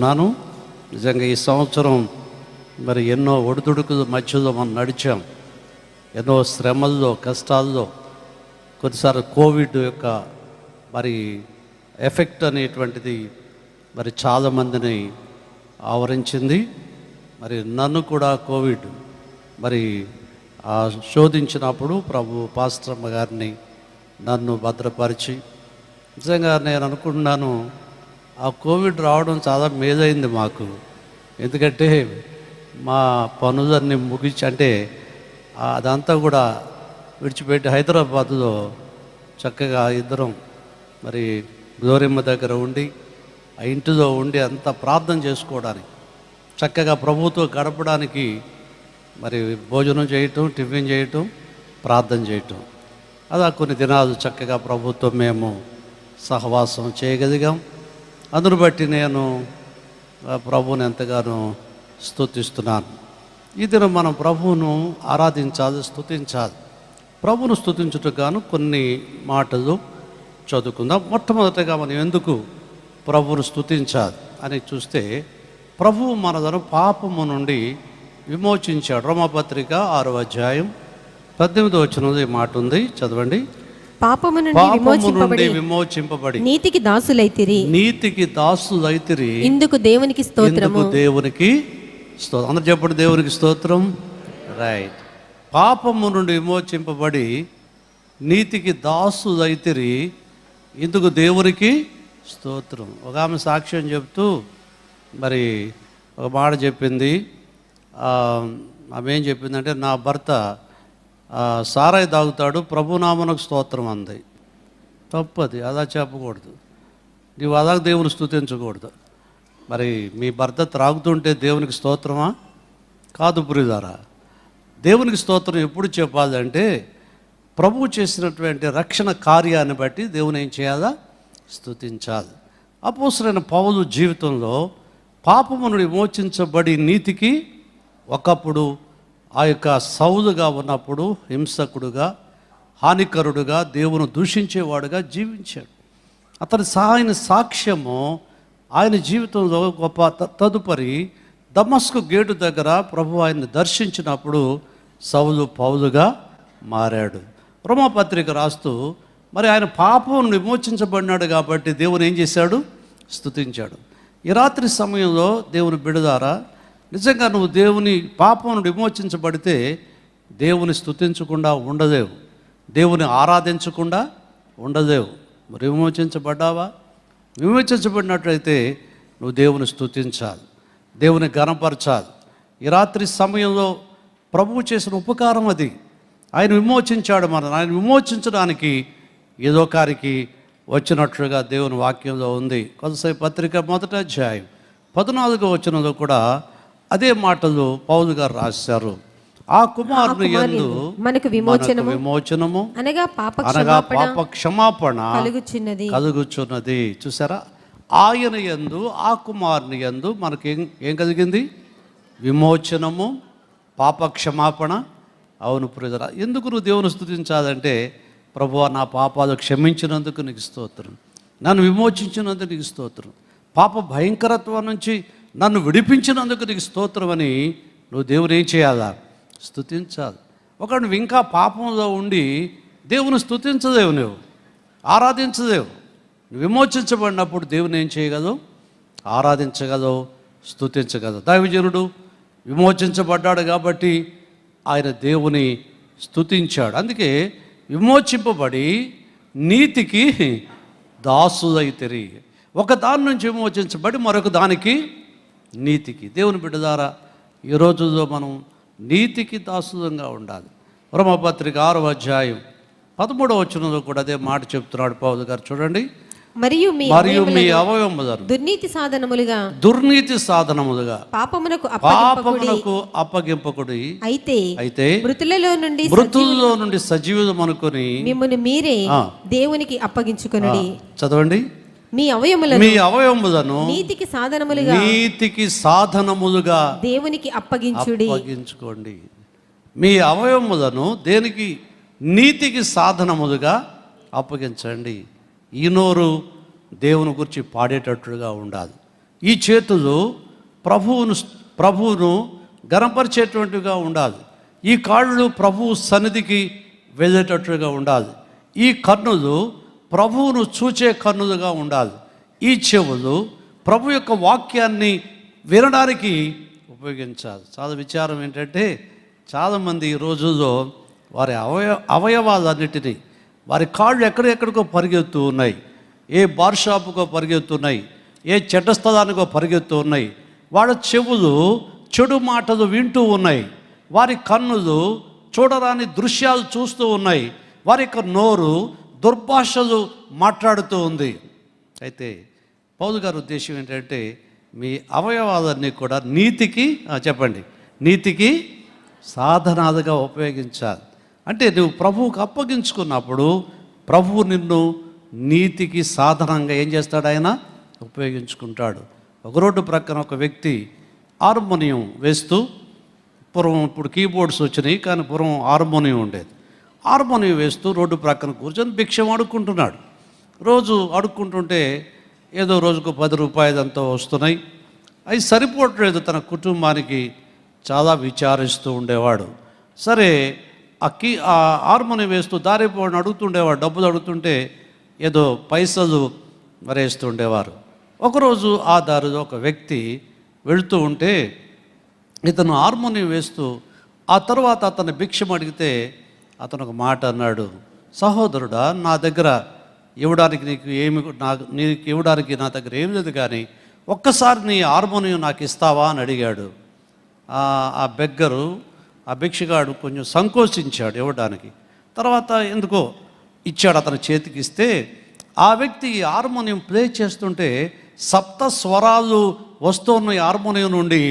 నాను నిజంగా ఈ సంవత్సరం మరి ఎన్నో ఒడిదుడుకుల మధ్యలో మనం నడిచాం. ఎన్నో శ్రమల్లో, కష్టాల్లో, కొన్నిసార్లు కోవిడ్ యొక్క మరి ఎఫెక్ట్ అనేటువంటిది మరి చాలామందిని ఆవరించింది. మరి నన్ను కూడా కోవిడ్ మరి శోధించినప్పుడు ప్రభు పాస్టర్మ్మ గారిని నన్ను భద్రపరిచి, నిజంగా నేను అనుకున్నాను ఆ కోవిడ్ రావడం చాలా మేలైంది మాకు. ఎందుకంటే మా పనులన్నీ ముగించి, అంటే అదంతా కూడా విడిచిపెట్టి హైదరాబాద్లో చక్కగా ఇద్దరం మరి గ్లోరియమ్మ దగ్గర ఉండి, ఆ ఇంటిలో ఉండి అంతా ప్రార్థన చేసుకోవడానికి, చక్కగా ప్రభుతో గడపడానికి, మరి భోజనం చేయటం, టిఫిన్ చేయటం, ప్రార్థన చేయటం, అలా కొన్ని దినాలు చక్కగా ప్రభుతో మేము సహవాసం చేయగలిగాం. అందును బట్టి నేను ప్రభువుని ఎంతగానో స్తుతిస్తున్నాను. ఈ దినం మనం ప్రభువును ఆరాధించాలి, స్తుతించాలి. ప్రభువును స్తుతించుటకు గాను కొన్ని మాటలు చదువుకుందాం. మొట్టమొదటిగా మనం ఎందుకు ప్రభువును స్తుతించాలి అని చూస్తే, ప్రభువు మనలను పాపము నుండి విమోచించాడు. రోమాపత్రిక 6వ అధ్యాయం 18వ వచనంలో ఈ మాట ఉంది, చదవండి. పాపము నుండి విమోచింపబడి నీతికి దాసులైతిరి ఇందుకు దేవునికి స్తోత్రము. దేవునికి స్తోత్రం. అందరూ చెప్పండి, దేవునికి స్తోత్రం. రైట్. పాపము నుండి విమోచింపబడి నీతికి దాసులైతిరి ఇందుకు దేవునికి స్తోత్రం. ఒక ఆమె సాక్ష్యం చెప్తూ మరి ఒక మాట చెప్పింది. ఆమె ఏం చెప్పిందంటే, నా భర్త సారాయి తాగుతాడు, ప్రభునామనకు స్తోత్రం అంది. తప్పది, అలా చెప్పకూడదు. నీవు అలా దేవుని స్తుతించకూడదు. మరి మీ భర్త త్రాగుతుంటే దేవునికి స్తోత్రమా? కాదు ప్రియులారా. దేవునికి స్తోత్రం ఎప్పుడు చెప్పాలంటే, ప్రభువు చేసినటువంటి రక్షణ కార్యాన్ని బట్టి దేవుని ఏం చేయాలా? స్తుతించాలి. అపోస్తలుడైన పౌలు జీవితంలో పాపము నుండి విమోచించబడి నీతికి, ఒకప్పుడు ఆ యొక్క సౌలుగా ఉన్నప్పుడు హింసకుడుగా, హానికరుడుగా, దేవుని దూషించేవాడుగా జీవించాడు. అతని సహాయన సాక్ష్యము ఆయన జీవితంలో గొప్ప. తదుపరి దమస్కు గేటు దగ్గర ప్రభు ఆయన్ని దర్శించినప్పుడు సౌలు పౌలుగా మారాడు. రోమాపత్రిక రాస్తూ మరి ఆయన పాపం విమోచించబడినాడు కాబట్టి దేవుని ఏం చేశాడు? స్తుతించాడు. ఈ రాత్రి సమయంలో దేవుని బిడ్డలారా, నిజంగా నువ్వు దేవుని పాపం విమోచించబడితే దేవుని స్తుతించకుండా ఉండలేవు, దేవుని ఆరాధించకుండా ఉండలేవు. మరి విమోచించబడ్డావా? విమోచించబడినట్లయితే నువ్వు దేవుని స్తుతించాలి, దేవుని ఘనపరచాలి. ఈ రాత్రి సమయంలో ప్రభువు చేసిన ఉపకారం అది. ఆయన విమోచించాడు మనల్ని. ఆయన విమోచించడానికి ఏదో కారికి వచ్చినట్లుగా దేవుని వాక్యంలో ఉంది. కొలస్సీ పత్రిక 1వ అధ్యాయం 14వ వచనంలో కూడా అదే మాటలు పౌలు గారు రాశారు. ఆ కుమారుని యందు మనకు విమోచనము అనగా పాప క్షమాపణ కలుగుచున్నది. చూసారా? ఆయన యందు, ఆ కుమారుని యందు మనకి ఏం కలిగింది? విమోచనము, పాప క్షమాపణ. అవును ప్రియులారా, ఎందుకు నువ్వు దేవుని స్తుతించాలంటే, ప్రభువా నా పాపాలు క్షమించినందుకు నీకు స్తోత్రం, నన్ను విమోచించినందుకు నీకు స్తోత్రం, పాప భయంకరత్వం నుంచి నన్ను విడిపించినందుకు నీకు స్తోత్రం అని నువ్వు దేవుని ఏం చేయాలా? స్తుతించాలి. ఒకడు నువ్వు ఇంకా పాపంలో ఉండి దేవుని స్తుతించలేవు, నువ్వు ఆరాధించలేవు. నువ్వు విమోచించబడినప్పుడు దేవుని ఏం చేయగలవు? ఆరాధించగలవు, స్తుతించగలవు. దైవజనుడు విమోచించబడ్డాడు కాబట్టి ఆయన దేవుని స్తుతించాడు. అందుకే విమోచింపబడి నీతికి దాసులైతిరి. ఒక దాని నుంచి విమోచించబడి మరొక దానికి, నీతికి. దేవుని బిడ్డలారా, ఈ రోజుల్లో మనం నీతికి దాసులంగా ఉండాలి. రోమాపత్రిక 6వ అధ్యాయం 13వ వచనంలో కూడా అదే మాట చెప్తున్నాడు పౌలు గారు. చూడండి. మరియు మీ అవయవములను దుర్నీతి సాధనములుగా పాపమునకు అప్పగింపకుడి, అయితే మృతులలో నుండి సజీవులు అనుకొని మిమ్మును మీరే దేవునికి అప్పగించుకొనుడి. చదవండి. మీ అవయవములను నీతికి సాధనములుగా దేవునికి అప్పగించుకోండి. మీ అవయవములను దేనికి? నీతికి సాధనములుగా అప్పగించండి. ఈ నోరు దేవుని గురించి పాడేటట్లుగా ఉండాలి, ఈ చేతులు ప్రభువును గణపరిచేటువంటివిగా ఉండాలి. ఈ కాళ్ళు ప్రభువు సన్నిధికి వెళ్ళేటట్లుగా ఉండాలి. ఈ కన్నులు ప్రభువును చూచే కన్నులుగా ఉండాలి. ఈ చెవులు ప్రభు యొక్క వాక్యాన్ని వినడానికి ఉపయోగించాలి. చాలా విచారం ఏంటంటే చాలామంది ఈ రోజుల్లో వారి అవయవాలన్నిటినీ, వారి కాళ్ళు ఎక్కడెక్కడికో పరిగెత్తు ఉన్నాయి, ఏ బార్ షాపుకో పరిగెత్తున్నాయి, ఏ చెడ్డ స్థలానికో పరిగెత్తు ఉన్నాయి. వాళ్ళ చెవులు చెడు మాటలు వింటూ ఉన్నాయి, వారి కన్నులు చూడరాని దృశ్యాలు చూస్తూ ఉన్నాయి, వారి యొక్క నోరు దుర్భాషలు మాట్లాడుతూ ఉంది. అయితే పౌలు గారి ఉద్దేశం ఏంటంటే మీ అవయవాలన్నీ కూడా నీతికి చెప్పండి, నీతికి సాధనాలుగా ఉపయోగించాలి. అంటే నువ్వు ప్రభువుకు అప్పగించుకున్నప్పుడు ప్రభువు నిన్ను నీతికి సాధనంగా ఏం చేస్తాడు? ఆయన ఉపయోగించుకుంటాడు. ఒక రోడ్డు ప్రక్కన ఒక వ్యక్తి హార్మోనియం వేస్తూ, ఇప్పుడు కీబోర్డ్స్ వచ్చినాయి కానీ పూర్వం హార్మోనియం ఉండేది. హార్మోనియం వేస్తూ రోడ్డు ప్రక్కన కూర్చొని భిక్షం అడుక్కుంటున్నాడు. రోజు అడుక్కుంటుంటే ఏదో రోజుకు 10 రూపాయలు అంతా వస్తున్నాయి. అవి సరిపోవట్లేదు. తన కుటుంబానికి చాలా విచారిస్తూ ఉండేవాడు. సరే ఆ హార్మోనియం వేస్తూ దారిపోవడం అడుగుతుండేవాడు. డబ్బులు అడుగుతుంటే ఏదో పైసలు మరేస్తూ ఉండేవారు. ఒకరోజు ఆ దారిలో ఒక వ్యక్తి వెళుతూ ఉంటే ఇతను హార్మోనియం వేస్తూ ఆ తర్వాత అతను భిక్షం అడిగితే అతను ఒక మాట అన్నాడు, సహోదరుడా, నా దగ్గర ఇవ్వడానికి నీకు ఇవ్వడానికి నా దగ్గర ఏం లేదు, కానీ ఒక్కసారి నీ హార్మోనియం నాకు ఇస్తావా అని అడిగాడు. ఆ బెగ్గరు, ఆ భిక్షగాడు కొంచెం సంకోచించాడు ఇవ్వడానికి. తర్వాత ఎందుకో ఇచ్చాడు, అతని చేతికి ఇస్తే ఆ వ్యక్తి హార్మోనియం ప్లే చేస్తుంటే సప్త స్వరాలు వస్తున్న హార్మోనియం నుండి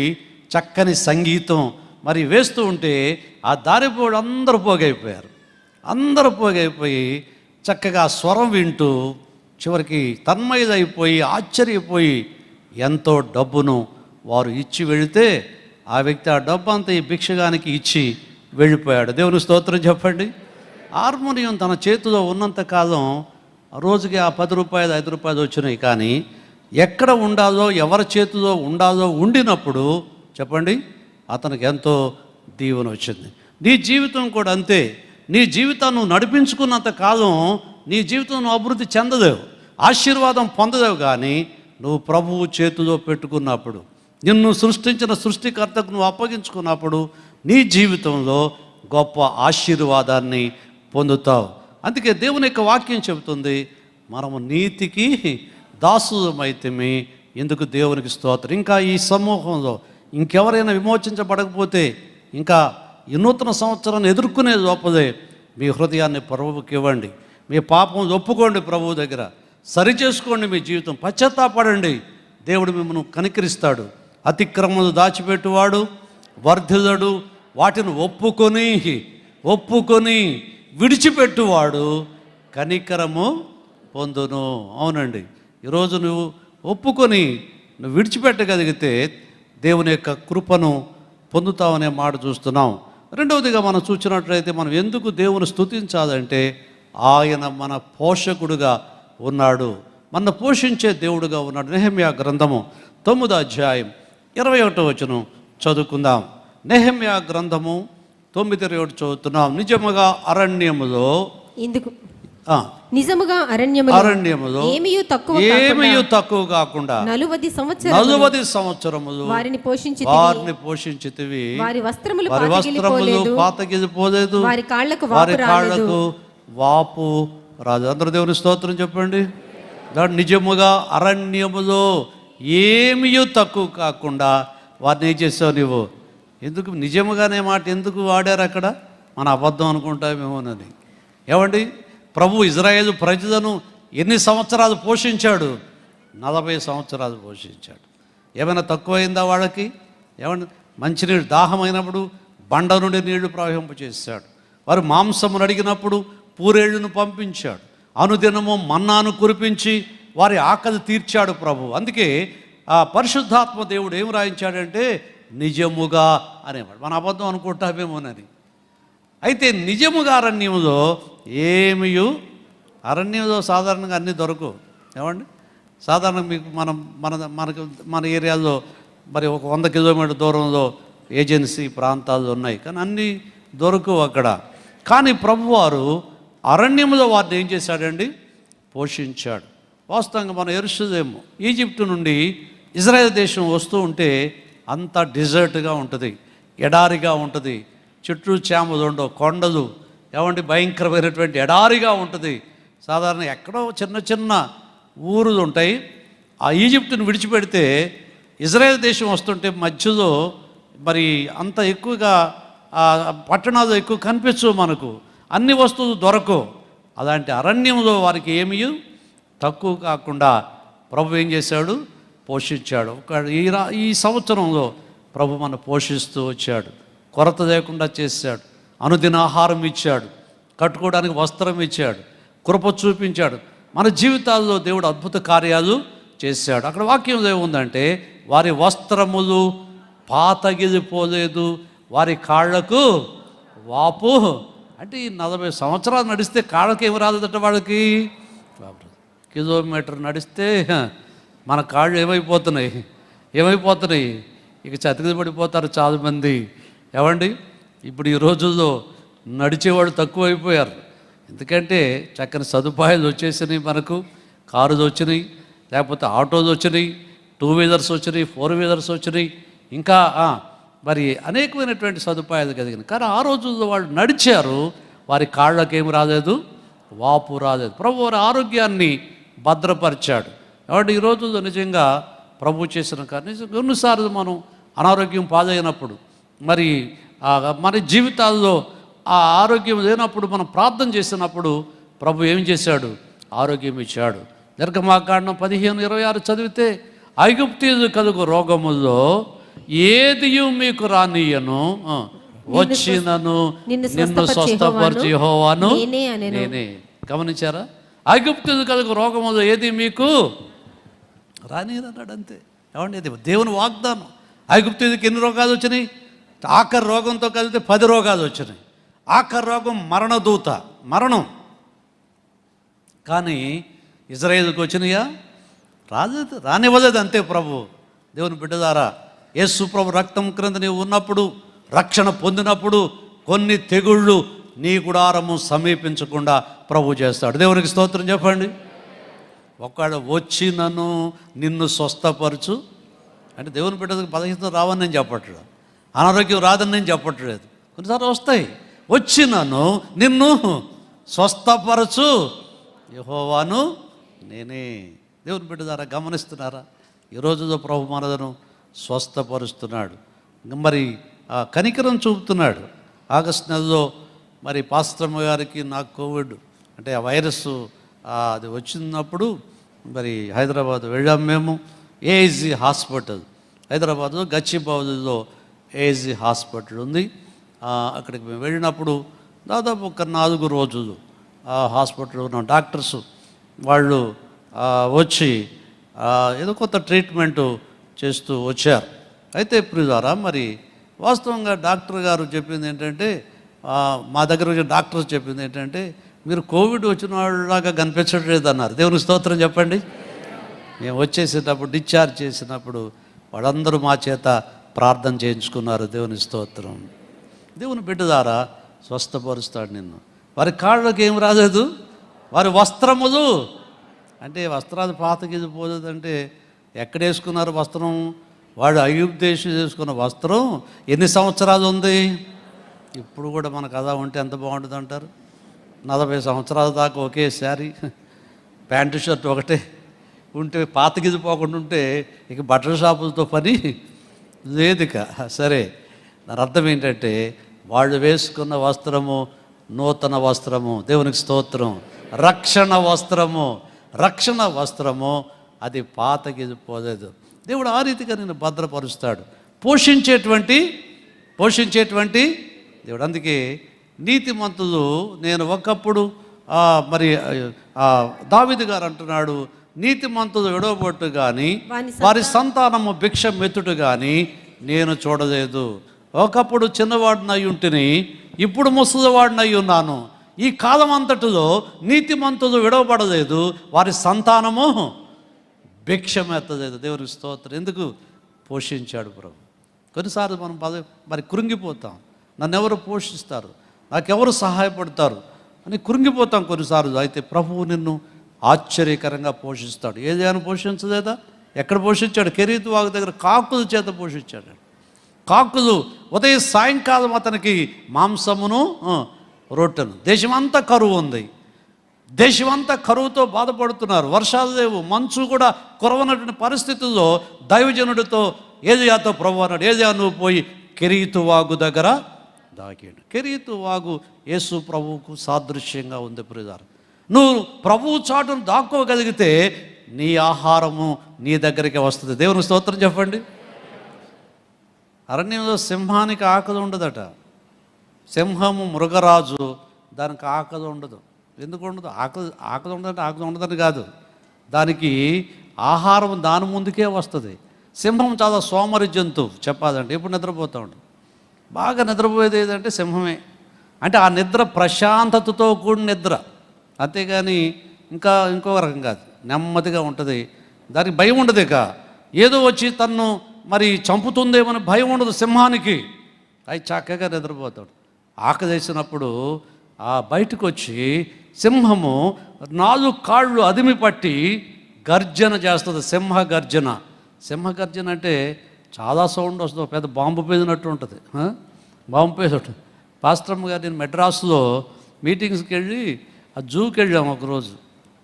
చక్కని సంగీతం మరి వేస్తూ ఉంటే ఆ దారిపోడు అందరూ పోగైపోయి చక్కగా స్వరం వింటూ చివరికి తన్మయులైపోయి ఆశ్చర్యపోయి ఎంతో డబ్బును వారు ఇచ్చి వెళితే ఆ వ్యక్తి ఆ డబ్బు అంతా ఈ భిక్షగానికి ఇచ్చి వెళ్ళిపోయాడు. దేవుని స్తోత్రం చెప్పండి. హార్మోనియం తన చేతిలో ఉన్నంతకాలం రోజుకి ఆ 10 రూపాయలు 5 రూపాయలు వచ్చినాయి, కానీ ఎక్కడ ఉండాలో ఎవరి చేతిలో ఉండాలో ఉండినప్పుడు చెప్పండి అతనికి ఎంతో దీవెన వచ్చింది. నీ జీవితం కూడా అంతే. నీ జీవితాన్ని నువ్వు నడిపించుకున్నంత కాలం నీ జీవితం నువ్వు అభివృద్ధి చెందలేవు, ఆశీర్వాదం పొందలేవు. కానీ నువ్వు ప్రభువు చేతిలో పెట్టుకున్నప్పుడు, నిన్ను సృష్టించిన సృష్టికర్తకు నువ్వు అప్పగించుకున్నప్పుడు నీ జీవితంలో గొప్ప ఆశీర్వాదాన్ని పొందుతావు. అందుకే దేవుని యొక్క వాక్యం చెబుతుంది, మనము నీతికి దాసులమైతేమి. ఎందుకు దేవునికి స్తోత్రం. ఇంకా ఈ సమూహంలో ఇంకెవరైనా విమోచించబడకపోతే, ఇంకా ఈ నూతన సంవత్సరాన్ని ఎదుర్కొనే లోపలే మీ హృదయాన్ని ప్రభువుకి ఇవ్వండి. మీ పాపం ఒప్పుకోండి, ప్రభువు దగ్గర సరిచేసుకోండి, మీ జీవితం పశ్చాత్తాపడండి. దేవుడు మిమ్మల్ని కనికరిస్తాడు. అతిక్రమలు దాచిపెట్టువాడు వర్ధిల్లడు, వాటిని ఒప్పుకొని విడిచిపెట్టువాడు కనికరము పొందును. అవునండి, ఈరోజు నువ్వు ఒప్పుకొని నువ్వు విడిచిపెట్టగలిగితే దేవుని యొక్క కృపను పొందుతావనే మాట చూస్తున్నాం. రెండవదిగా మనం చూసినట్లయితే మనం ఎందుకు దేవుని స్తుతించాలంటే ఆయన మన పోషకుడుగా ఉన్నాడు, మన పోషించే దేవుడుగా ఉన్నాడు. నెహెమ్యా గ్రంథము 9వ అధ్యాయం 21వ వచనం చదువుకుందాం. నెహెమ్యా గ్రంథము 9:21 చదువుతున్నాం. నిజముగా అరణ్యములో నిజముగా అరణ్యములో ఏమీయూ తక్కువ కాకుండా 40 సంవత్సరములు వారిని పోషించితివి. వారి వస్త్రములు పాతగిలిపోలేదు, వారి కాళ్లకు వాపు రాదు. అందరూ దేవుని స్తోత్రం చెప్పండి. నిజముగా అరణ్యములో ఏమీయూ తక్కువ కాకుండా వారిని ఏం చేసావు నువ్వు? ఎందుకు నిజముగానే మాట ఎందుకు వాడారు అక్కడ? మన అబద్ధం అనుకుంటామేమోనని. ఏమండి, ప్రభు ఇజ్రాయేలు ప్రజలను ఎన్ని సంవత్సరాలు పోషించాడు? 40 సంవత్సరాలు పోషించాడు. ఏమైనా తక్కువైందా వాళ్ళకి? ఏమండి, మంచినీళ్ళు దాహమైనప్పుడు బండ నుండి నీళ్లు ప్రవహింపచేశాడు. వారు మాంసమును అడిగినప్పుడు పూరేళ్లను పంపించాడు. అనుదినము మన్నాను కురిపించి వారి ఆకలి తీర్చాడు ప్రభు. అందుకే ఆ పరిశుద్ధాత్మ దేవుడు ఏం రాయించాడంటే నిజముగా అనేవాడు. మన అబద్ధం అనుకుంటామేమోనని. అయితే నిజముగా అరణ్యంలో అరణ్యంలో సాధారణంగా అన్నీ దొరకవు. ఏమండి, సాధారణంగా మీకు మన ఏరియాలో మరి ఒక 100 కిలోమీటర్ దూరంలో ఏజెన్సీ ప్రాంతాలు ఉన్నాయి, కానీ అన్నీ దొరకవు అక్కడ. కానీ ప్రభువారు అరణ్యంలో వారిని ఏం చేశాడండి? పోషించాడు. వాస్తవంగా మన యెరూషలేము ఈజిప్టు నుండి ఇజ్రాయెల్ దేశం వస్తూ ఉంటే అంతా డిజర్ట్గా ఉంటుంది, ఎడారిగా ఉంటుంది, చుట్టూ చేమలు ఉండవు, కొండలు ఏమంటే భయంకరమైనటువంటి ఎడారిగా ఉంటుంది. సాధారణ ఎక్కడో చిన్న చిన్న ఊరులు ఉంటాయి. ఆ ఈజిప్టును విడిచిపెడితే ఇజ్రాయెల్ దేశం వస్తుంటే మధ్యలో మరి అంత ఎక్కువగా పట్టణాలు ఎక్కువ కనిపించవు, మనకు అన్ని వస్తువులు దొరకవు. అలాంటి అరణ్యంలో వారికి ఏమీ తక్కువ కాకుండా ప్రభు ఏం చేశాడు? పోషించాడు. ఈ సంవత్సరంలో ప్రభు మన పోషిస్తూ వచ్చాడు, కొరత లేకుండా చేశాడు, అనుదిన ఆహారం ఇచ్చాడు, కట్టుకోవడానికి వస్త్రం ఇచ్చాడు, కృప చూపించాడు. మన జీవితాల్లో దేవుడు అద్భుత కార్యాలు చేశాడు. అక్కడ వాక్యం ఏముందంటే, వారి వస్త్రములు పాతగిలిపోలేదు, వారి కాళ్లకు వాపు. అంటే ఈ 40 సంవత్సరాలు నడిస్తే కాళ్ళకి ఏమి రాలేదట వాళ్ళకి. కిలోమీటర్ నడిస్తే మన కాళ్ళు ఏమైపోతున్నాయి ఇక చతికిది పడిపోతారు చాలామంది. ఏమండి, ఇప్పుడు ఈ రోజుల్లో నడిచేవాళ్ళు తక్కువైపోయారు. ఎందుకంటే చక్కని సదుపాయాలు వచ్చేసినాయి, మనకు కారులు వచ్చినాయి, లేకపోతే ఆటోలు వచ్చినాయి, 2 వీలర్స్ వచ్చినాయి, 4 వీలర్స్ వచ్చినాయి, ఇంకా మరి అనేకమైనటువంటి సదుపాయాలు కలిగినాయి. కానీ ఆ రోజుల్లో వాళ్ళు నడిచారు, వారి కాళ్ళకేమి రాలేదు, వాపు రాలేదు. ప్రభు వారి ఆరోగ్యాన్ని భద్రపరిచాడు. కాబట్టి ఈ రోజుల్లో నిజంగా ప్రభు చేసిన కానీ కొన్నిసార్లు మనం అనారోగ్యం పాలైనప్పుడు మరి జీవితాల్లో ఆ ఆరోగ్యం లేనప్పుడు మనం ప్రార్థన చేసినప్పుడు ప్రభు ఏం చేశాడు? ఆరోగ్యం ఇచ్చాడు. నిర్గమాకాండం 15:26 చదివితే, ఐగుప్తీయులు కలుగు రోగముల్లో ఏదియు మీకు రానియను, వచ్చినను నిన్ను స్వస్థపరిచి యెహోవాను నేనే. గమనించారా? ఐగుప్తీయులు కలుగు రోగములో ఏది మీకు రానియనన్నాడు, అంతే. ఏమండి, ఇది దేవుని వాగ్దానం. ఐగుప్తీయులకి ఎన్ని రోగాలు వచ్చినాయి? ఆఖరి రోగంతో కలిపితే 10 రోగాలు వచ్చినాయి. ఆఖరి రోగం మరణదూత, మరణం. కానీ ఇజ్రాయేలుకి వచ్చినాయా? రానివ్వలేదు, అంతే. ప్రభు దేవుని బిడ్డలారా, యేసు ప్రభు రక్తం క్రింద నీవు ఉన్నప్పుడు, రక్షణ పొందినప్పుడు కొన్ని తెగుళ్ళు నీ గుడారము సమీపించకుండా ప్రభు చేస్తాడు. దేవునికి స్తోత్రం చెప్పండి. ఒకవేళ వచ్చి నిన్ను స్వస్థపరచు అంటే దేవుని బిడ్డలకు బలహీనత రావని నేను చెప్పట్లేదు, అనారోగ్యం రాదని నేను చెప్పట్లేదు. కొన్నిసార్లు వస్తాయి. వచ్చి నిన్ను స్వస్థపరచు యెహోవాను నేనే. దేవుని బిడ్డ ద్వారా గమనిస్తున్నారా? ఈ రోజులో ప్రభు మనలను స్వస్థపరుస్తున్నాడు, మరి కనికరం చూపుతున్నాడు. ఆగస్టు నెలలో మరి పాస్టర్మ గారికి నాకు కోవిడ్ అంటే ఆ వైరస్ అది వచ్చినప్పుడు మరి హైదరాబాద్ వెళ్ళాము మేము. ఏఐజీ హాస్పిటల్ హైదరాబాద్లో గచ్చిబౌలిలో ఏఐజీ హాస్పిటల్ ఉంది. అక్కడికి మేము వెళ్ళినప్పుడు దాదాపు ఒక 4 రోజులు ఆ హాస్పిటల్లో ఉన్న డాక్టర్స్ వాళ్ళు వచ్చి ఏదో కొత్త ట్రీట్మెంటు చేస్తూ వచ్చారు. అయితే ప్రియులారా, మరి వాస్తవంగా డాక్టర్ గారు చెప్పింది ఏంటంటే, మా దగ్గర వచ్చిన డాక్టర్స్ చెప్పింది ఏంటంటే, మీరు కోవిడ్ వచ్చిన వాళ్ళలాగా కనిపించట్లేదు అన్నారు. దేవుని స్తోత్రం చెప్పండి. మేము వచ్చేసేటప్పుడు డిశ్చార్జ్ చేసినప్పుడు వాళ్ళందరూ మా చేత ప్రార్థన చేయించుకున్నారు. దేవుని స్తోత్రం. దేవుని బిడ్డ ద్వారా స్వస్థపరుస్తాడు నిన్ను. వారి కాళ్ళకి ఏం రాలేదు, వారి వస్త్రములు అంటే వస్త్రాలు పాతగిపోలేదంటే ఎక్కడ వేసుకున్నారు వస్త్రం? వాడు ఐగుప్తు దేశం చేసుకున్న వస్త్రం ఎన్ని సంవత్సరాలు ఉంది? ఇప్పుడు కూడా మనకు అలా ఉంటే ఎంత బాగుంటుంది అంటారు? 40 సంవత్సరాల దాకా ఒకేసారి ప్యాంటు షర్ట్ ఒకటే ఉంటే పాతగిపోకుండా ఉంటే ఇక బట్టల షాపులతో పని లేదు ఇక. సరే, దాని అర్థం ఏంటంటే వాళ్ళు వేసుకున్న వస్త్రము నూతన వస్త్రము. దేవునికి స్తోత్రం. రక్షణ వస్త్రము అది పాతగిపోలేదు. దేవుడు ఆ రీతిగా నేను భద్రపరుస్తాడు. పోషించేటువంటి దేవుడు. అందుకే నీతిమంతులు నేను ఒకప్పుడు మరి దావీదు గారు అంటున్నాడు, నీతిమంతులు విడవబొట్టు కానీ వారి సంతానము భిక్ష మెత్తుడు కానీ నేను చూడలేదు. ఒకప్పుడు చిన్నవాడినై ఉంటిని, ఇప్పుడు ముసలివాడినై ఉన్నాను. ఈ కాలం అంతటిలో నీతిమంతులు విడవబడలేదు, వారి సంతానము భిక్షమెత్తలేదు. దేవునికి స్తోత్రం. ఎందుకు? పోషించాడు ప్రభు. కొన్నిసార్లు మనం మరి కృంగిపోతాం. నన్ను ఎవరు పోషిస్తారు, నాకెవరు సహాయపడతారు అని కృంగిపోతాం కొన్నిసార్లు. అయితే ప్రభువు నిన్ను ఆశ్చర్యకరంగా పోషిస్తాడు. ఏదైనా పోషించలేదా? ఎక్కడ పోషించాడు? కెరీతు వాగు దగ్గర కాకుల చేత పోషించాడు. కాకులు ఉదయం సాయంకాలం అతనికి మాంసమును రొట్టెను. దేశమంతా కరువు ఉంది. దేశమంతా కరువుతో బాధపడుతున్నారు. వర్షాలు లేవు, మంచు కూడా కురవనటువంటి పరిస్థితుల్లో దైవజనుడితో ఏలియాతో ప్రభు అన్నాడు, ఏలియా నువ్వు పోయి కెరీతు వాగు దగ్గర దాగాడు. కెరీతు వాగు యేసు ప్రభువుకు సాదృశ్యంగా ఉంది ప్రియులారా. నువ్వు ప్రభువు చాటును దాక్కోగలిగితే నీ ఆహారము నీ దగ్గరికి వస్తుంది. దేవుని స్తోత్రం చెప్పండి. అరణ్యంలో సింహానికి ఆకలి ఉండదట. సింహము మృగరాజు, దానికి ఆకలి ఉండదు. ఎందుకు ఉండదు? ఆకలి ఉండదంటే ఆకలి ఉండదని కాదు, దానికి ఆహారం దాని ముందుకే వస్తుంది. సింహం చాలా సోమరి జంతువు చెప్పాలంటే. ఎప్పుడు నిద్రపోతూ ఉంటుంది. బాగా నిద్రపోయేది ఏదంటే సింహమే. అంటే ఆ నిద్ర ప్రశాంతతతో కూడిన నిద్ర, అంతేగాని ఇంకో రకం కాదు. నెమ్మదిగా ఉంటుంది. దానికి భయం ఉండదు. ఇక ఏదో వచ్చి తన్ను మరి చంపుతుందేమని భయం ఉండదు సింహానికి. అవి చక్కగా నిద్రపోతాడు. ఆకలేసినప్పుడు బయటకు వచ్చి సింహము 4 కాళ్ళు అదిమి పట్టి గర్జన చేస్తుంది. సింహ గర్జన అంటే చాలా సౌండ్ వస్తుంది. పెద్ద బాంబు పేదినట్టు ఉంటుంది. బాంబు పేదట్టు. పాస్టరమ్మ గారు నేను మెడ్రాస్లో మీటింగ్స్కి వెళ్ళి ఆ జూకి వెళ్ళాము ఒకరోజు.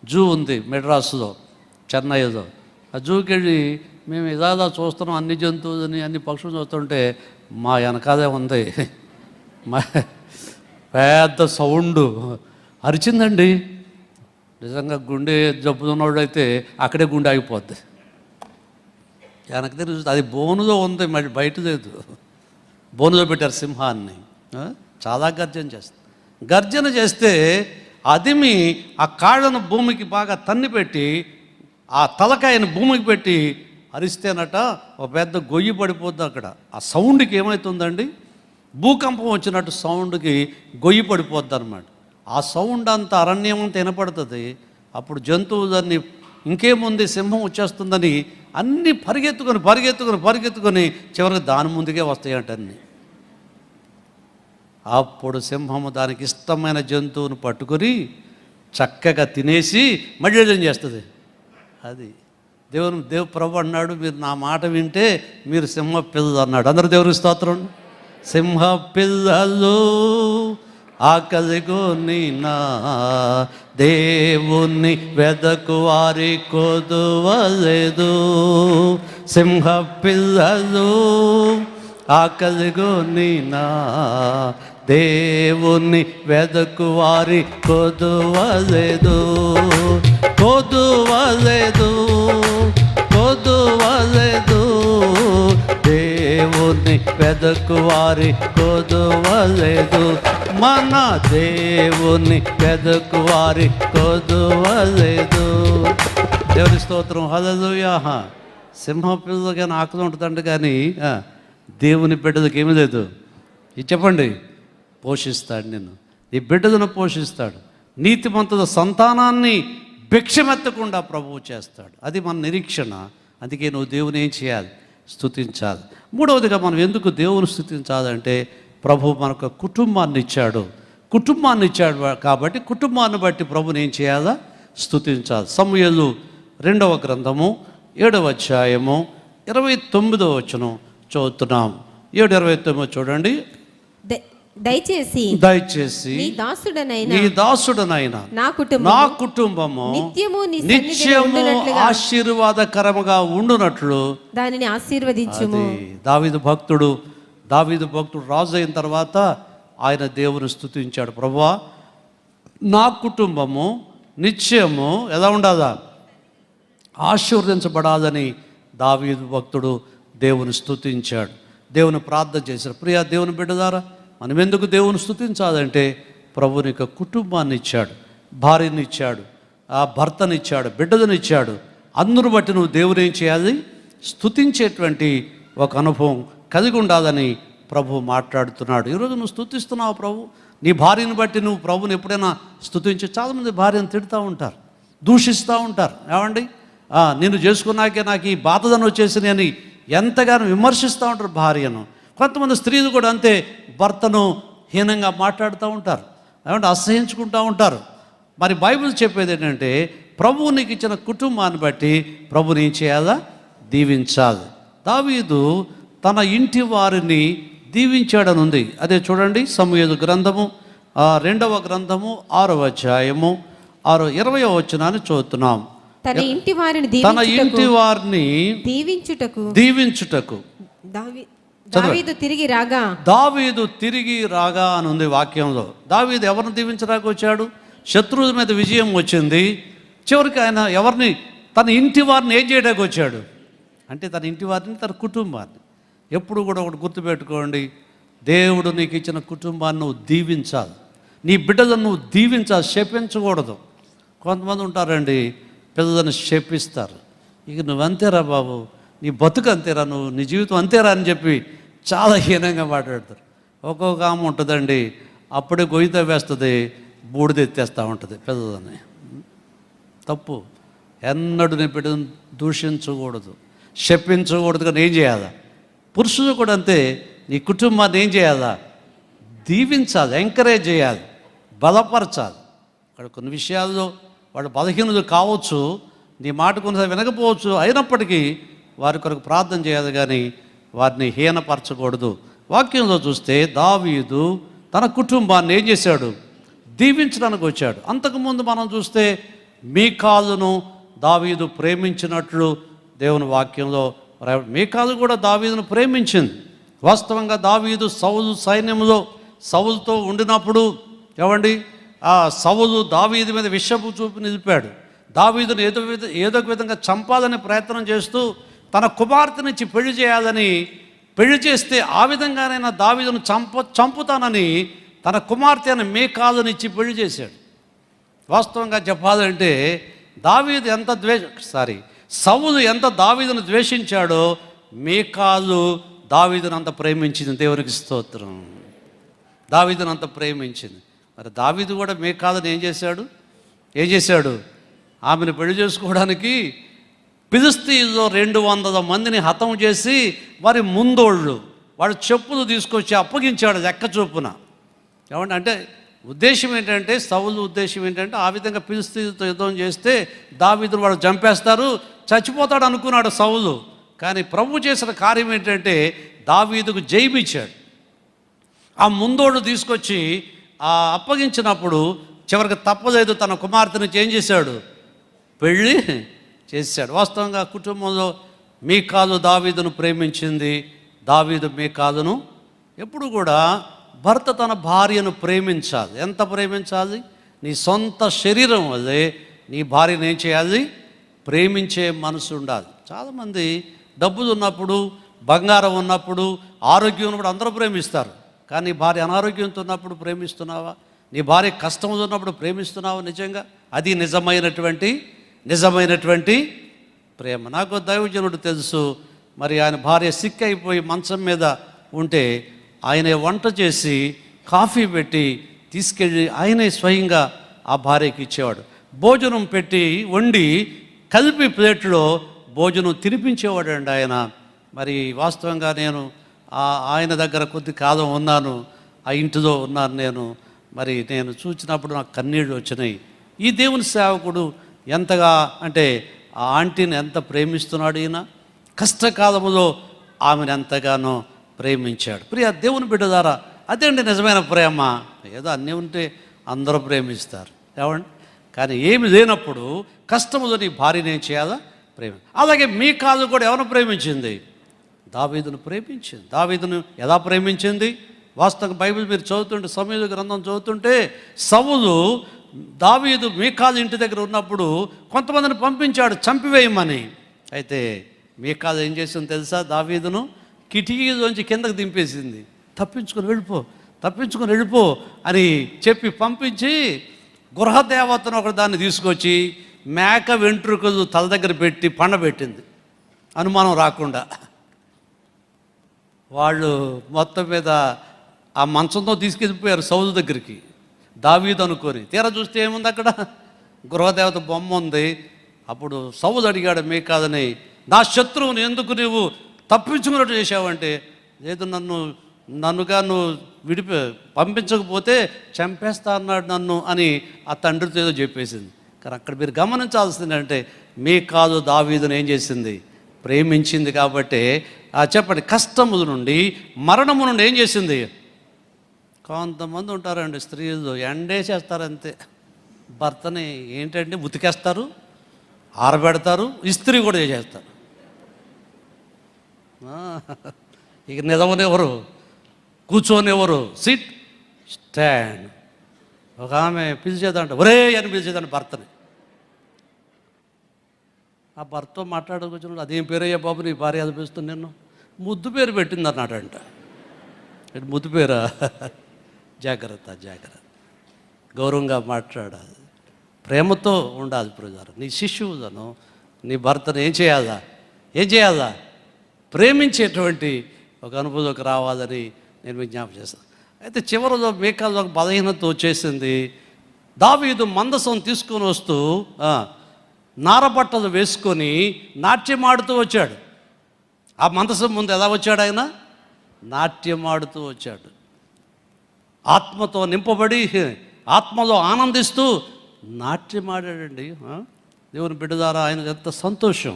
జూ ఉంది మెడ్రాస్లో, చెన్నైలో. ఆ జూకి వెళ్ళి మేము ఇలా చూస్తున్నాం, అన్ని జంతువులని అన్ని పక్షులు చూస్తుంటే మా వెనకాలే ఉంది పెద్ద సౌండ్ అరిచిందండి. నిజంగా గుండె జబ్బున్నవాడు అయితే అక్కడే గుండె ఆగిపోద్ది. వెనక తిరిగి అది బోనులో ఉంది, మరి బయట లేదు. బోనులో పెట్టారు సింహాన్ని. చాలా గర్జన చేస్తే అదిమి ఆ కాళ్ళను భూమికి బాగా తన్ని పెట్టి ఆ తలకాయను భూమికి పెట్టి అరిస్తేనట ఒక పెద్ద గొయ్యి పడిపోద్ది అక్కడ. ఆ సౌండ్కి ఏమవుతుందండి? భూకంపం వచ్చినట్టు సౌండ్కి గొయ్యి పడిపోద్ది అనమాట. ఆ సౌండ్ అంతా అరణ్యం అంతా వినపడుతుంది. అప్పుడు జంతువులన్నీ ఇంకేముంది సింహం వచ్చేస్తుందని అన్నీ పరిగెత్తుకొని చివరికి దాని ముందుకే వస్తాయంట అన్నీ. అప్పుడు సింహము దానికి ఇష్టమైన జంతువును పట్టుకొని చక్కగా తినేసి మళ్ళీ ఏం చేస్తుంది. అది దేవు ప్రభు అన్నాడు, మీరు నా మాట వింటే మీరు సింహ పిల్లలు అన్నాడు. అందరూ దేవుని స్తోత్రం. సింహ పిల్లలు ఆకలిగొని నా దేవుణ్ణి వెదకు వారి కొదువలేదు. సింహ పిల్లలు ఆకలిగొని నా దేవుణ్ణి వెదకు వారి కొదువలేదు. దేవుణ్ణి వెదకు వారి కొదువలేదు. మన దేవుణ్ణి వెదకు వారి కొదువలేదు. దేవుని స్తోత్రం. హల్లెలూయా. సింహ పిల్లలకి ఆకలి ఉంటుందంట, కానీ దేవుని బిడ్డలకు ఏమీ లేదు. ఇది చెప్పండి, పోషిస్తాడు నిన్ను, నీ బిడ్డలను పోషిస్తాడు. నీతిమంతుల సంతానాన్ని భిక్షమెత్తకుండా ప్రభువు చేస్తాడు. అది మన నిరీక్షణ. అందుకే నువ్వు దేవుని ఏం చేయాలి? స్తుతించాలి. మూడవదిగా మనం ఎందుకు దేవుని స్తుతించాలంటే ప్రభు మనకు కుటుంబాన్ని ఇచ్చాడు కాబట్టి కుటుంబాన్ని బట్టి ప్రభుని ఏం చేయాలా? స్తుతించాలి. సమూయేలు 2వ గ్రంథము 7వ అధ్యాయము 29వ వచనం చదువుతున్నాం. 7:29 చూడండి. దయచేసి నీ దాసుడనైనా నా కుటుంబము నిత్యము ఆశీర్వాదకరముగా ఉండునట్లు దానిని ఆశీర్వదించుము. దావీదు భక్తుడు రాజు అయిన తర్వాత ఆయన దేవుని స్తుతించాడు. ప్రభువా, నా కుటుంబము నిత్యము ఎలా ఉండాలా? ఆశీర్వదించబడాలని దావీదు భక్తుడు దేవుని స్తుతించాడు. దేవుని ప్రార్థన చేశాడు. ప్రియా దేవుని బిడ్డలారా, మనం ఎందుకు దేవుని స్తుతించాలంటే ప్రభుని యొక్క కుటుంబాన్ని ఇచ్చాడు, భార్యని ఇచ్చాడు, ఆ భర్తనిచ్చాడు, బిడ్డలనిచ్చాడు. అందరూ బట్టి నువ్వు దేవుని ఏం చేయాలి? స్తుతించేటువంటి ఒక అనుభవం కలిగి ఉండాలని ప్రభు మాట్లాడుతున్నాడు. ఈరోజు నువ్వు స్తుతిస్తున్నావు ప్రభు. నీ భార్యను బట్టి నువ్వు ప్రభుని ఎప్పుడైనా స్తుతించి, చాలామంది భార్యను తిడుతూ ఉంటారు, దూషిస్తూ ఉంటారు. ఏమండి, నిన్ను చేసుకున్నాకే నాకు ఈ బాధదనం వచ్చేసింది అని ఎంతగానో విమర్శిస్తూ ఉంటారు భార్యను. కొంతమంది స్త్రీలు కూడా అంతే, భర్తను హీనంగా మాట్లాడుతూ ఉంటారు, ఏమంటే అసహించుకుంటూ ఉంటారు. మరి బైబిల్ చెప్పేది ఏంటంటే, ప్రభువు నీకు ఇచ్చిన కుటుంబాన్ని బట్టి ప్రభుని ఏం చేయాలా? దీవించాలి. దావీదు తన ఇంటి వారిని దీవించాడని ఉంది. అదే చూడండి, సమూయేలు గ్రంథము 2వ గ్రంథము 6వ అధ్యాయము 20వ వచనాన్ని చదువుతున్నాం. తన ఇంటి వారిని దీవించుటకు దావీదు తిరిగి రాగా అని ఉంది వాక్యంలో. దావీదు ఎవరిని దీవించడానికి వచ్చాడు? శత్రువుల మీద విజయం వచ్చింది. చివరికి ఆయన ఎవరిని? తన ఇంటి వారిని ఏం చేయడానికి వచ్చాడు అంటే, తన ఇంటి వారిని, తన కుటుంబాన్ని. ఎప్పుడు కూడా ఒకటి గుర్తుపెట్టుకోండి, దేవుడు నీకు ఇచ్చిన కుటుంబాన్ని నువ్వు దీవించాలి, నీ బిడ్డలను నువ్వు దీవించాలి, శపించకూడదు. కొంతమంది ఉంటారండి, పిల్లలను శపిస్తారు. ఇక నువ్వు అంతేరా బాబు, నీ బతుకు అంతేరా, నువ్వు నీ జీవితం అంతేరా అని చెప్పి చాలా హీనంగా మాట్లాడతారు. ఒక్కొక్క ఆమె ఉంటుందండి, అప్పుడే గొయ్యితో వేస్తుంది, బూడిద ఎత్తేస్తూ ఉంటుంది పిల్లలని. తప్పు. ఎన్నడూ నీ బిడ్డను దూషించకూడదు, శపించకూడదు. కానీ ఏం చేయాలా? పురుషులు కూడా అంతే, నీ కుటుంబాన్ని ఏం చేయాలా? దీవించాలి, ఎంకరేజ్ చేయాలి, బలపరచాలి. అక్కడ కొన్ని విషయాల్లో వాళ్ళు బలహీనులు కావచ్చు, నీ మాట కొన్నిసారి వినకపోవచ్చు, అయినప్పటికీ వారి కొరకు ప్రార్థన చేయాలి, కానీ వారిని హీనపరచకూడదు. వాక్యంలో చూస్తే దావీదు తన కుటుంబాన్ని ఏం చేశాడు? దీవించడానికి వచ్చాడు. అంతకుముందు మనం చూస్తే మీకాలును దావీదు ప్రేమించినట్లు దేవుని వాక్యంలో, మీకాలు కూడా దావీదును ప్రేమించింది. వాస్తవంగా దావీదు సౌలు సైన్యంలో సౌలుతో ఉండినప్పుడు ఏమండి, ఆ సౌలు దావీదు మీద విషపు చూపు నిలిపాడు. దావీదును ఏదో ఒక విధంగా చంపాలని ప్రయత్నం చేస్తూ తన కుమార్తెనిచ్చి పెళ్లి చేస్తే ఆ విధంగానైనా దావీదును చంపుతానని తన కుమార్తె అని మీకాలునిచ్చి పెళ్లి చేశాడు. వాస్తవంగా చెప్పాలంటే దావీదు సౌలు ఎంత దావీదును ద్వేషించాడో మీకాలు దావీదును అంత ప్రేమించింది. దేవునికి స్తోత్రం. దావీదును అంత ప్రేమించింది. మరి దావీదు కూడా మీకాలుని ఏం చేశాడు? ఆమెను పెళ్లి చేసుకోవడానికి ఫిలిష్తీయుల్లో 200 మందిని హతం చేసి వారి ముందోళ్ళు వాడు చెప్పులు తీసుకొచ్చి అప్పగించాడు లెక్క చొప్పున. ఏమంటే అంటే ఉద్దేశం ఏంటంటే, సౌలు ఉద్దేశం ఏంటంటే, ఆ విధంగా ఫిలిష్తీయులతో యుద్ధం చేస్తే దావీదును వాడు చంపేస్తారు, చచ్చిపోతాడు అనుకున్నాడు సౌలు. కానీ ప్రభు చేసిన కార్యం ఏంటంటే దావీదుకు జయమిచ్చాడు. ఆ ముందోడు తీసుకొచ్చి అప్పగించినప్పుడు చివరికి తప్పలేదు, తన కుమార్తెను ఏం చేశాడు? పెళ్ళి చేశాడు. వాస్తవంగా కుటుంబంలో మీకాలు దావీదును ప్రేమించింది, దావీదు మీకాలును. ఎప్పుడు కూడా భర్త తన భార్యను ప్రేమించాలి. ఎంత ప్రేమించాలి? నీ సొంత శరీరం వల్లే నీ భార్యను ఏం చేయాలి? ప్రేమించే మనసు ఉండాలి. చాలామంది డబ్బులు ఉన్నప్పుడు, బంగారం ఉన్నప్పుడు, ఆరోగ్యం ఉన్నప్పుడు అందరూ ప్రేమిస్తారు. కానీ నీ భార్య అనారోగ్యంతో ఉన్నప్పుడు ప్రేమిస్తున్నావా? నీ భార్య కష్టంలో ఉన్నప్పుడు ప్రేమిస్తున్నావా? నిజంగా అది నిజమైనటువంటి ప్రేమ. నాకు దైవజనుడు తెలుసు, మరి ఆయన భార్య సిక్ అయిపోయి మంచం మీద ఉంటే ఆయనే వంట చేసి కాఫీ పెట్టి తీసుకెళ్ళి ఆయనే స్వయంగా ఆ భార్యకి ఇచ్చేవాడు. భోజనం పెట్టి వండి కలిపి ప్లేట్లో భోజనం తినిపించేవాడు అండి ఆయన. మరి వాస్తవంగా నేను ఆయన దగ్గర కొద్ది కాలం ఉన్నాను, ఆ ఇంటిలో ఉన్నాను నేను. మరి నేను చూసినప్పుడు నాకు కన్నీళ్ళు వచ్చినాయి. ఈ దేవుని సేవకుడు ఎంతగా అంటే ఆ ఆంటీని ఎంత ప్రేమిస్తున్నాడు ఈయన. కష్టకాలంలో ఆమెను ఎంతగానో ప్రేమించాడు. ప్రియ దేవుని బిడ్డ ద్వారా అదేంటి నిజమైన ప్రేమ. ఏదో అన్నీ ఉంటే అందరూ ప్రేమిస్తారు, ఏమండి. కానీ ఏమి లేనప్పుడు కష్టములో నీ భార్యను ఏం చేయాలా? ప్రేమ. అలాగే మీకాలు కూడా ఎవరిని ప్రేమించింది? దావీదును ప్రేమించింది. దావీదును ఎలా ప్రేమించింది? వాస్తవంగా బైబిల్ మీరు చదువుతుంటే, సమూయేలు గ్రంథం చదువుతుంటే, సౌలు దావీదు మీకాలు ఇంటి దగ్గర ఉన్నప్పుడు కొంతమందిని పంపించాడు చంపివేయమని. అయితే మీకాలు ఏం చేసింది తెలుసా? దావీదును కిటికీలోంచి కిందకు దింపేసింది. తప్పించుకొని వెళ్ళిపో అని చెప్పి పంపించి గృహదేవతను ఒక దాన్ని తీసుకొచ్చి మేక వెంట్రుకలు తల దగ్గర పెట్టి పండబెట్టింది, అనుమానం రాకుండా. వాళ్ళు మొత్తం మీద ఆ మంచంతో తీసుకెళ్ళిపోయారు సౌలు దగ్గరికి, దావీదు అనుకొని. తీరా చూస్తే ఏముంది అక్కడ? గృహదేవత బొమ్మ ఉంది. అప్పుడు సౌలు అడిగాడు మీకాదని, నా శత్రువుని ఎందుకు నువ్వు తప్పించుకున్నట్టు చేశావంటే, లేదు నన్నుగా నువ్వు పంపించకపోతే చంపేస్తా అన్నాడు నన్ను అని ఆ తండ్రితో ఏదో చెప్పేసింది. కానీ అక్కడ మీరు గమనించాల్సింది అంటే, మీకాదు దావీదును ఏం చేసింది? ప్రేమించింది. కాబట్టి చెప్పండి, కష్టము నుండి మరణము నుండి ఏం చేసింది? కొంతమంది ఉంటారండి స్త్రీలు ఎండేసేస్తారంతే భర్తని. ఏంటంటే ఉతికేస్తారు, ఆరబెడతారు, ఇస్త్రీ కూడా చేసేస్తారు. ఇక నిజమనేవారు, కూర్చోనివ్వరు, సిట్ స్టాండ్. ఒక ఆమె పిలిచేదంట, ఒరే అని పిలిచేదంట భర్తని. ఆ భర్తతో మాట్లాడుకొచ్చినప్పుడు, అదేం పేరయ్యా బాబు నీ భార్య అది పిలుస్తుంది నిన్ను? ముద్దు పేరు పెట్టింది అన్నాడంట. ముద్దు పేరా? జాగ్రత్త, గౌరవంగా మాట్లాడాలి, ప్రేమతో ఉండాలి. ప్రజలు నీ శిష్యువులను, నీ భర్తను ఏం చేయాలా? ప్రేమించేటువంటి ఒక అనుభవంలోకి రావాలని నేను విజ్ఞాపన చేస్తాను. అయితే చివరిలో మీకాలో ఒక బలహీనత వచ్చేసింది. దావీదు మందసం తీసుకొని వస్తూ నారబట్టలు వేసుకొని నాట్యమాడుతూ వచ్చాడు. ఆ మందసం ముందు ఎలా వచ్చాడు ఆయన? నాట్యమాడుతూ వచ్చాడు. ఆత్మతో నింపబడి, ఆత్మలో ఆనందిస్తూ నాట్యమాడాడండి. దేవుని బిడ్డ ద్వారా ఆయన ఎంత సంతోషం,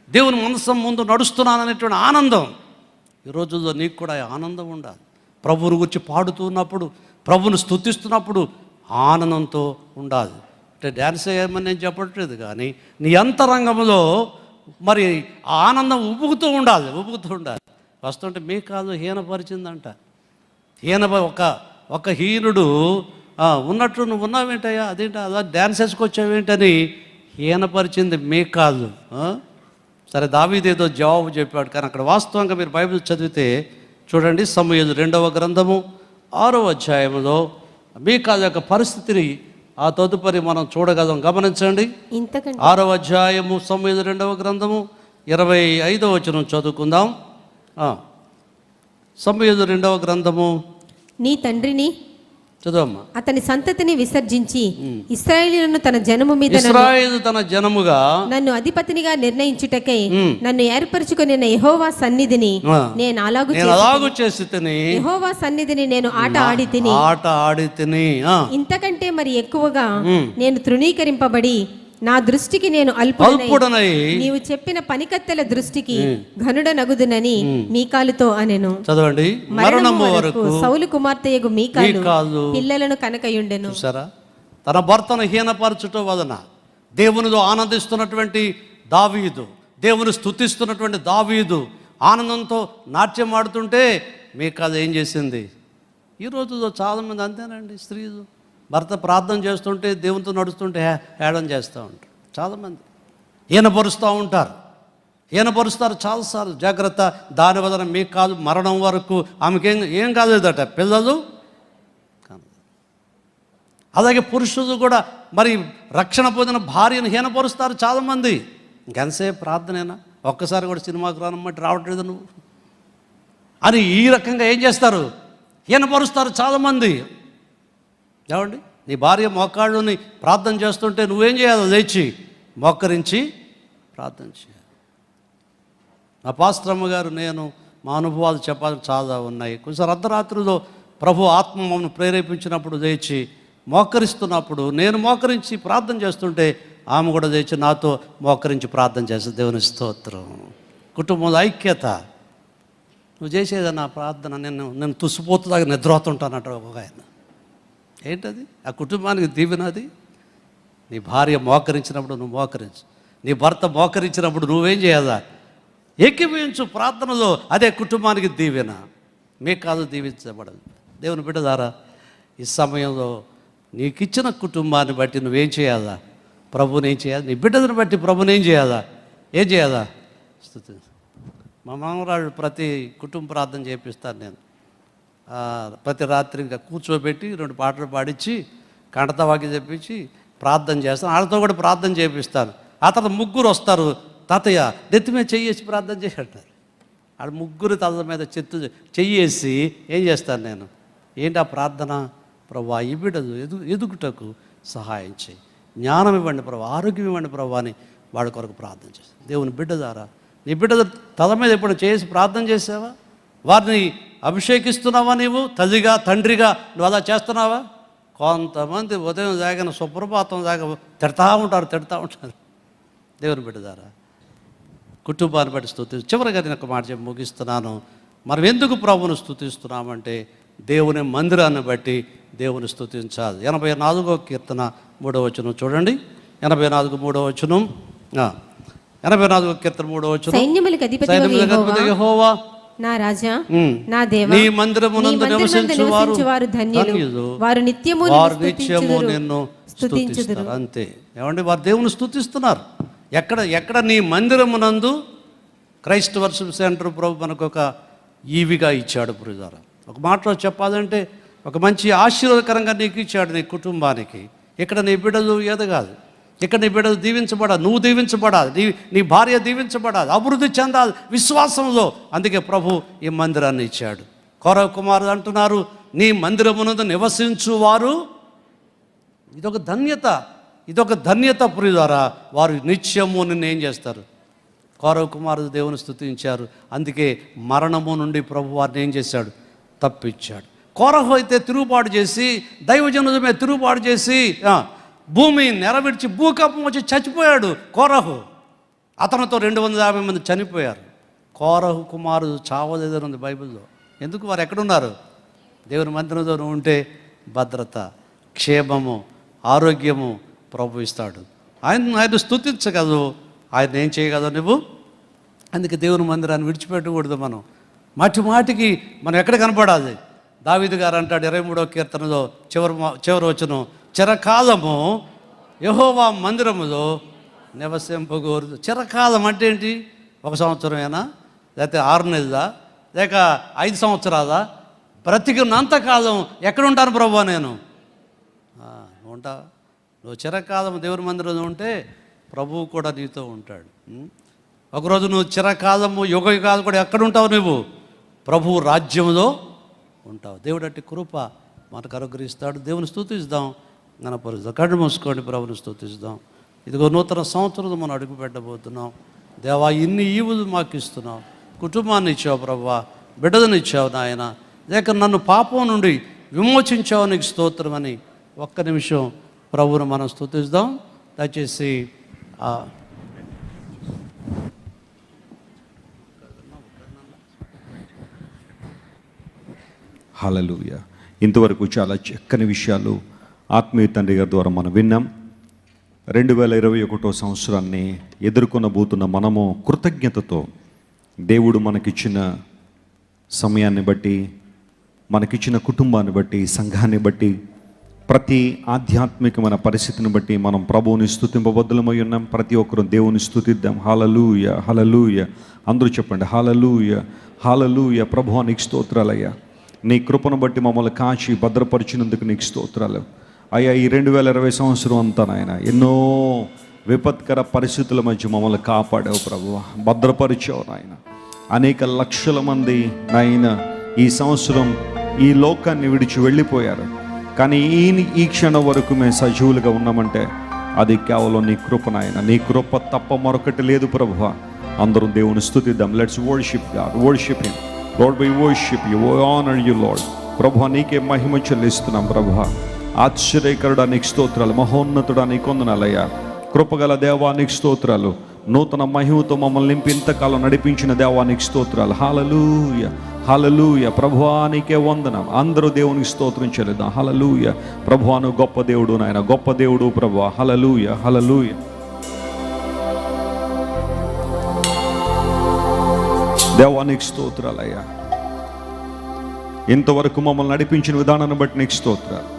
దేవుని మనసం ముందు నడుస్తున్నాననేటువంటి ఆనందం. ఈ రోజుల్లో నీకు కూడా ఆనందం ఉండాలి. ప్రభువుని గురించి పాడుతున్నప్పుడు, ప్రభువుని స్తుతిస్తున్నప్పుడు ఆనందంతో ఉండాలి. అంటే డ్యాన్స్ చేయమని నేను చెప్పట్లేదు, కానీ నీ అంతరంగంలో మరి ఆ ఆనందం ఉబ్బుకుతూ ఉండాలి. వస్తుంటే మీ కాదు హీనపరిచిందంట. ఒక హీనుడు ఉన్నట్టు నువ్వు ఉన్నావేంటయ్యా, అదేంటి అలా డ్యాన్స్ వేసుకొచ్చావేంటని హీనపరిచింది మీ కాదు. సరే, దావీదు ఏదో జవాబు చెప్పాడు, కానీ అక్కడ వాస్తవంగా మీరు బైబిల్ చదివితే చూడండి, సమూయేలు 2వ గ్రంథము 6వ అధ్యాయంలో మీకాదు యొక్క పరిస్థితిని ఆ తదుపరి మనం చూడగలం. గమనించండి, 6వ అధ్యాయము సమూయేలు 2వ గ్రంథము 25వ వచనం చదువుకుందాం. సమూయేలు 2వ గ్రంథము. నీ తండ్రిని చదువమ్మా. అతని సంతతిని విసర్జించి ఇశ్రాయేలును తన జనముగా నన్ను అధిపతినిగా నిర్ణయించుటకై నన్ను ఏర్పరచుకొనిన యెహోవా సన్నిధిని నేను అలాగు చేసి యెహోవా సన్నిధిని నేను ఆట ఆడి తిని ఇంతకంటే మరి ఎక్కువగా నేను తృణీకరింపబడి నా దృష్టికి నేను అల్పుడనై నీవు చెప్పిన పనికత్తెల దృష్టికి ఘనుడనగుదునని మీకాలుతో అనెను. చదవండి. మరణము వరకు సౌలు కుమార్తెయగు మీకాలు పిల్లలను కనకయుండెను. చూసారా, తన భర్తను హీనపరచుట వలన దేవునిలో ఆనందిస్తున్నటువంటి దావీదు, దేవుని స్తుతిస్తున్నటువంటి దావీదు ఆనందంతో నాట్యం ఆడుతుంటే మీకాలు ఏం చేసింది? ఈ రోజులో చాలామంది అంతేనండి. స్త్రీలు భర్త ప్రార్థన చేస్తుంటే, దేవునితో నడుస్తుంటే హేళన చేస్తూ ఉంటారు. చాలామంది ఈయనపరుస్తారు చాలాసార్లు. జాగ్రత్త, దాని వలన మీకు కాదు మరణం వరకు ఆమెకి ఏం కాలేదట, పిల్లలు కాదు. అలాగే పురుషులు కూడా మరి రక్షణ పొందిన భార్యను హీనపరుస్తారు చాలామంది. ఇంకెంతసేపు ప్రార్థనేనా, ఒక్కసారి కూడా సినిమాకు రానమ్మటి రావట్లేదు నువ్వు అని ఈ రకంగా ఏం చేస్తారు? హీనపరుస్తారు చాలామంది. ఏమండి, నీ భార్య మోకాళ్ళుని ప్రార్థన చేస్తుంటే నువ్వేం చేయాలి? లేచి మోకరించి ప్రార్థన చేయాలి. నా పాస్టరమ్మ గారు, నేను మా అనుభవాలు చెప్పాలి చాలా ఉన్నాయి. కొంచెం అర్ధరాత్రిలో ప్రభు ఆత్మ మమ్మల్ని ప్రేరేపించినప్పుడు లేచి మోకరిస్తున్నప్పుడు నేను మోకరించి ప్రార్థన చేస్తుంటే ఆమె కూడా లేచి నాతో మోకరించి ప్రార్థన చేస్తుంది. దేవుని స్తోత్రం. కుటుంబంలో ఐక్యత. నువ్వు చేసేదన్న ప్రార్థన నేను తుసిపోతులాగా నిద్రపోతుంటానంట ఒక ఆయన. ఏంటది? ఆ కుటుంబానికి దీవెనది. నీ భార్య మోకరించినప్పుడు నువ్వు మోకరించు, నీ భర్త మోకరించినప్పుడు నువ్వేం చేయాలా? ఏకీభవించు ప్రార్థనలో. అదే కుటుంబానికి దీవెన. మీకు కాదు దీవించబడదు. దేవుని బిడ్డ ద్వారా ఈ సమయంలో నీకు ఇచ్చిన కుటుంబాన్ని బట్టి నువ్వేం చేయాలా? ప్రభుని ఏం చేయాలి? నీ బిడ్డను బట్టి ప్రభుని ఏం చేయాలా? స్తుతి. మా మామరాళ్ళు ప్రతి కుటుంబ ప్రార్థన చేపిస్తాను నేను. ప్రతి రాత్రి ఇంకా కూర్చోబెట్టి 2 పాటలు పాడించి కంటతవాకి చెప్పించి ప్రార్థన చేస్తాను. వాళ్ళతో కూడా ప్రార్థన చేపిస్తాను. ఆ తర్వాత ముగ్గురు వస్తారు. తాతయ్య నెత్తి మీద చెయ్యేసి ప్రార్థన చేసేటారు. వాళ్ళ ముగ్గురు తల మీద చెయ్యేసి ఏం చేస్తాను నేను? ఏంటి ఆ ప్రార్థన? ప్రభా, ఈ బిడ్డలు ఎదుగుటకు సహాయం చేయి, జ్ఞానం ఇవ్వండి ప్రభా, ఆరోగ్యం ఇవ్వండి ప్రభా అని వాడి కొరకు ప్రార్థన చేస్తాను. దేవుని బిడ్డ ద్వారా నీ బిడ్డ తల మీద ఎప్పుడు చేసి ప్రార్థన చేసావా? వారిని అభిషేకిస్తున్నావా? నీవు తల్లిగా తండ్రిగా నువ్వు అలా చేస్తున్నావా? కొంతమంది ఉదయం జాగిన సుప్రభాతం జాగా తిడతా ఉంటారు. దేవుని బిడ్డ ద్వారా కుటుంబాన్ని బట్టి స్తుతిస్తూ చివరిగా నేను ఒక మాట చెప్పి ముగిస్తున్నాను. మనం ఎందుకు ప్రభువును స్తుతిస్తున్నామంటే దేవుని మందిరాన్ని బట్టి దేవుని స్తుతించాలి. 84వ కీర్తన 3వ వచనం చూడండి. 84 వచనం, 84వ కీర్తన 3వ వచనం. సైన్యములకు అధిపతి యెహోవా నా రాజా, నా దేవా, నీ మందిరమునందు నివసించువారు ధన్యులు, వారు నిత్యము నిన్ను స్తుతించుదురు. అంతే. ఏమండి, వారు దేవుని స్తుతిస్తున్నారు. ఎక్కడ నీ మందిరమునందు క్రైస్ట్ వర్షిప్ సెంటర్ ప్రభు మనకు ఒక ఈవిగా ఇచ్చాడు. ప్రియులారా, ఒక మాటలో చెప్పాలంటే ఒక మంచి ఆశీర్వాదకరంగా నీకు ఇచ్చాడు, నీ కుటుంబానికి. ఇక్కడ నీ బిడ్డలు ఎదగాలి, ఇక్కడ నీ బిడ్డలు దీవించబడాలి, నువ్వు దీవించబడాలి, నీ భార్య దీవించబడాలి, అభివృద్ధి చెందాలి విశ్వాసంలో. అందుకే ప్రభు ఈ మందిరాన్ని ఇచ్చాడు. కౌరవ కుమారుడు అంటున్నారు, నీ మందిరమునందు నివసించువారు. ఇదొక ధన్యత ప్రియులారా. వారు నిత్యము నిన్ను ఏం చేస్తారు? కౌరవ కుమారుడు దేవుని స్తుతించారు. అందుకే మరణము నుండి ప్రభు వారిని ఏం చేశాడు? తప్పించాడు. కోరహు అయితే తిరుగుబాటు చేసి, దైవజనుల మీద తిరుగుబాటు చేసి భూమి నెరవేర్చి భూకంపం వచ్చి చచ్చిపోయాడు కోరహు. అతనితో 250 మంది చనిపోయారు. కోరహు కుమారుడు చావలేదని బైబిల్లో. ఎందుకు? వారు ఎక్కడున్నారు? దేవుని మందిరంలో ఉంటే భద్రత, క్షేమము, ఆరోగ్యము ప్రభు ఇస్తాడు. ఆయన స్తుతించగలదు, ఆయన ఏం చేయగలవు నువ్వు. అందుకే దేవుని మందిరాన్ని విడిచిపెట్టకూడదు. మనం మాటికి మనం ఎక్కడ కనపడాలి? దావీదు గారు అంటాడు 23వ కీర్తనలో చివరి వచనం, చిరకాలము యెహోవా మందిరములో నివసింపగోరు. చిరకాలం అంటే ఏంటి? 1 సంవత్సరమేనా, లేకపోతే 6 నెలలా, లేక 5 సంవత్సరాలా? బ్రతికినంతకాలం ఎక్కడ ఉంటాను ప్రభు నేను? ఉంటావా? నువ్వు చిరకాలం దేవుని మందిరంలో ఉంటే ప్రభువు కూడా నీతో ఉంటాడు. ఒకరోజు నువ్వు చిరకాలము యుగాలు కూడా ఎక్కడ ఉంటావు? నువ్వు ప్రభువు రాజ్యంలో ఉంటావు. దేవుడు అట్టి కృప మనకు అనుగ్రహిస్తాడు. దేవుని స్తుతిస్తాం, గణపరుస్తాం. కళ్ళు మూసుకోండి, ప్రభుని స్తుతిస్తాం. ఇదిగో నూతన సంవత్సరంలో మనం అడుగు పెట్టబోతున్నాం. దేవా, ఇన్ని ఈవులు మాకు ఇస్తున్నావు. కుటుంబాన్ని ఇచ్చావు ప్రభువా, బిడ్డలను ఇచ్చావు నాయన, లేక నన్ను పాపం నుండి విమోచించావు, నీకు స్తోత్రమని ఒక్క నిమిషం ప్రభువును మనం స్తుతిస్తాం. దయచేసి హల్లెలూయా. ఇంతవరకు చాలా చక్కని విషయాలు ఆత్మీయ తండ్రి గారి ద్వారా మనం విన్నాం. 2021వ సంవత్సరాన్ని ఎదుర్కొనబోతున్న మనము కృతజ్ఞతతో దేవుడు మనకిచ్చిన సమయాన్ని బట్టి, మనకిచ్చిన కుటుంబాన్ని బట్టి, సంఘాన్ని బట్టి, ప్రతి ఆధ్యాత్మికమైన పరిస్థితిని బట్టి మనం ప్రభువుని స్తుతింపబద్ధులమై ఉన్నాం. ప్రతి ఒక్కరూ దేవుని స్తుతిద్దాం. హల్లెలూయా, హల్లెలూయా. అందరూ చెప్పండి, హల్లెలూయా, హల్లెలూయా. ప్రభువా, నీకు స్తోత్రాలయ్యా. నీ కృపను బట్టి మమ్మల్ని కాచి భద్రపరిచినందుకు నీకు స్తోత్రాలు అయ్యా. ఈ 2020 సంవత్సరం అంతా నాయన ఎన్నో విపత్కర పరిస్థితుల మధ్య మమ్మల్ని కాపాడావు ప్రభువా, భద్రపరిచావు నాయన. అనేక లక్షల మంది నాయన ఈ సంవత్సరం ఈ లోకాన్ని విడిచి వెళ్ళిపోయారు. కానీ ఈ క్షణం వరకు మేము సజీవులుగా ఉన్నామంటే అది కేవలం నీ కృప నాయన. నీ కృప తప్ప మరొకటి లేదు ప్రభువా. అందరం దేవుని స్తుతిద్దాం. Let's worship God, worship him. Lord, we worship you, we honour you Lord. ప్రభువా, నీకే మహిమ చెల్లిస్తున్నాం ప్రభువా. ఆశ్చర్యకరుడా నీకు స్తోత్రాలు, మహోన్నతుడా నీకు వందనాలయ్యా. కృపగల దేవా నీకు స్తోత్రాలు. నూతన మహిమతో మమ్మల్ని నింపి ఇంతకాలం నడిపించిన దేవా నీకు స్తోత్రాలు. హల్లెలూయా, హల్లెలూయా. ప్రభువా నీకే వందనం. అందరూ దేవునికి స్తోత్రం చెల్లిద్దాం. హల్లెలూయా. ప్రభువా నువ్వు గొప్ప దేవుడు నాయన, గొప్ప దేవుడు ప్రభువా. హల్లెలూయా, హల్లెలూయా. దేవా నీకు స్తోత్రాలయ్యా. ఇంతవరకు మమ్మల్ని నడిపించిన విధానాన్ని బట్టి నీకు స్తోత్రాలు.